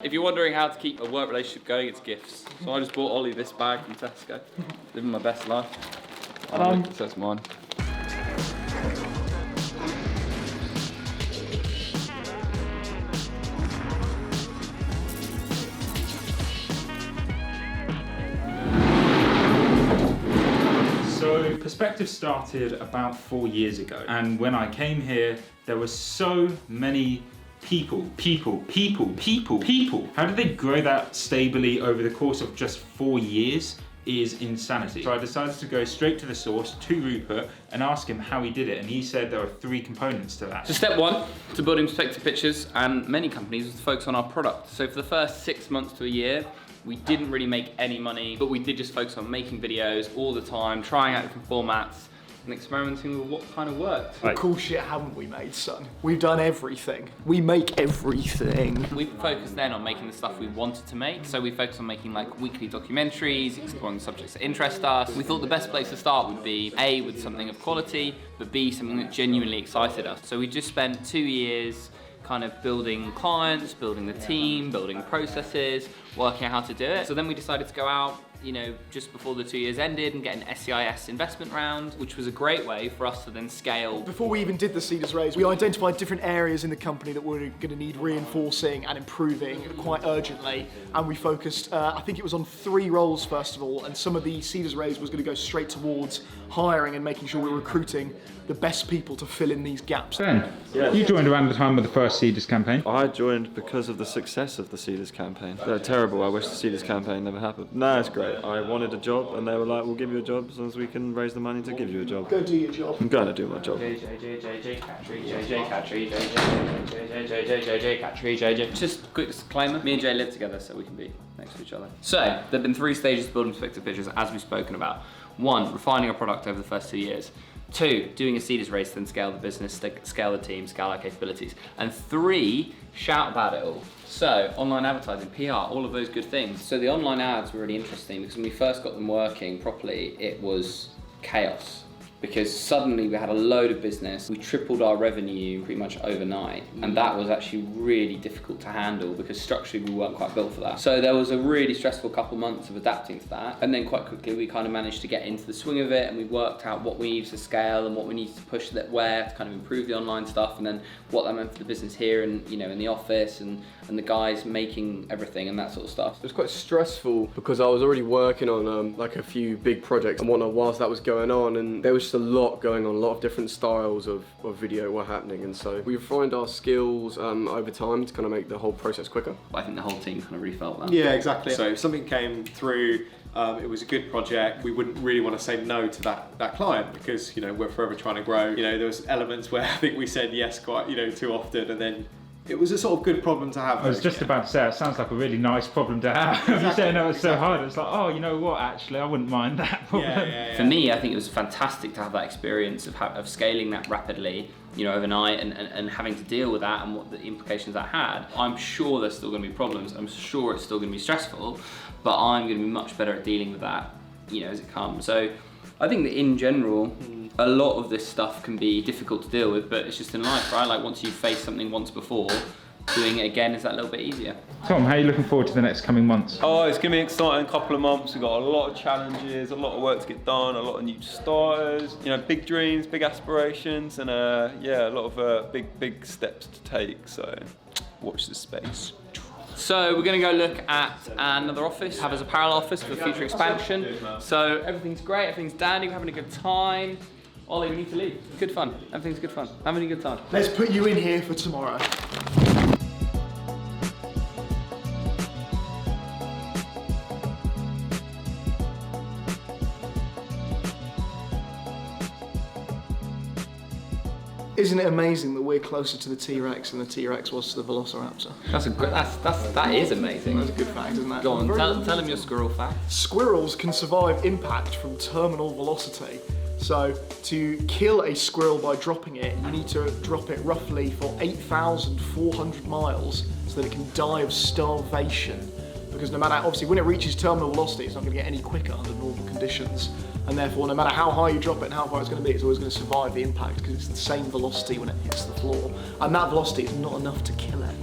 If you're wondering how to keep a work relationship going, it's gifts. So I just bought Ollie this bag from Tesco. Living my best life. So it's mine. So Perspective started about 4 years ago, and when I came here there were so many people. How did they grow that stably over the course of just 4 years is insanity. So I decided to go straight to the source, to Rupert, and ask him how he did it, and he said there are 3 components to that. So step 1 to building perspective pictures, and many companies, was to focus on our product. So for the first 6 months to a year, we didn't really make any money, but we did just focus on making videos all the time, trying out different formats, and experimenting with what kind of worked. What cool shit haven't we made, son? We've done everything. We make everything. We focused then on making the stuff we wanted to make. So we focused on making like weekly documentaries, exploring subjects that interest us. We thought the best place to start would be A, with something of quality, but B, something that genuinely excited us. So we just spent 2 years kind of building clients, building the team, building processes, working out how to do it. So then we decided to go out, you know, just before the 2 years ended and get an SCIS investment round, which was a great way for us to then scale. Before we even did the Seeders raise, we identified different areas in the company that were going to need reinforcing and improving quite urgently, and we focused, I think it was on 3 roles first of all, and some of the Seeders raise was going to go straight towards hiring and making sure we're recruiting the best people to fill in these gaps. Ben, you joined around the time of the first Seeders campaign. I joined because of the success of the Seeders campaign. They're terrible, I wish the Seeders campaign never happened. No, it's great. I wanted a job and they were like, we'll give you a job as long as we can raise the money to give you a job. Go do your job. I'm going to do my job. Just quick disclaimer, me and Jay live together so we can be next to each other. So, there've been 3 stages to building perspective pictures as we've spoken about. 1, refining our product over the first 2 years. 2, doing a Seeders race, then scale the business, scale the team, scale our capabilities. And 3, shout about it all. So, online advertising, PR, all of those good things. So the online ads were really interesting because when we first got them working properly, it was chaos. Because suddenly we had a load of business, we tripled our revenue pretty much overnight, and that was actually really difficult to handle because structurally we weren't quite built for that. So there was a really stressful couple months of adapting to that, and then quite quickly we kind of managed to get into the swing of it, and we worked out what we needed to scale and what we needed to push that where to kind of improve the online stuff, and then what that meant for the business here and, you know, in the office and the guys making everything and that sort of stuff. It was quite stressful because I was already working on like a few big projects and whatnot whilst that was going on, and there was just a lot going on, a lot of different styles of video were happening, and so we refined our skills over time to kind of make the whole process quicker. I think the whole team kind of refelt that. Yeah, exactly. So if something came through, it was a good project, we wouldn't really want to say no to that client because, you know, we're forever trying to grow. You know, there was elements where I think we said yes quite, you know, too often, and then it was a sort of good problem to have. I was just about to say, it sounds like a really nice problem to have. Exactly, you say no, it's so hard, it's like, oh, you know what, actually, I wouldn't mind that problem. Yeah. For me, I think it was fantastic to have that experience of scaling that rapidly, you know, overnight, and having to deal with that and what the implications that had. I'm sure there's still going to be problems, I'm sure it's still going to be stressful, but I'm going to be much better at dealing with that, you know, as it comes. So I think that in general, a lot of this stuff can be difficult to deal with, but it's just in life, right? Like once you've faced something once before, doing it again is that little bit easier. Tom, how are you looking forward to the next coming months? Oh, it's going to be an exciting couple of months. We've got a lot of challenges, a lot of work to get done, a lot of new starters, you know, big dreams, big aspirations, and yeah, a lot of big steps to take, so watch this space. So we're going to go look at another office, have as a parallel office for future expansion. So everything's great, everything's dandy, we're having a good time. Ollie, we need to leave. Good fun, everything's good fun, having a good time. Let's put you in here for tomorrow. Isn't it amazing that we're closer to the T-Rex than the T-Rex was to the Velociraptor? That is amazing. That's a good fact, isn't that? Go on, tell them your squirrel fact. Squirrels can survive impact from terminal velocity. So to kill a squirrel by dropping it, you need to drop it roughly for 8,400 miles so that it can die of starvation. Because no matter, obviously when it reaches terminal velocity, it's not going to get any quicker under normal conditions. And therefore, no matter how high you drop it and how far it's going to be, it's always going to survive the impact because it's the same velocity when it hits the floor. And that velocity is not enough to kill it.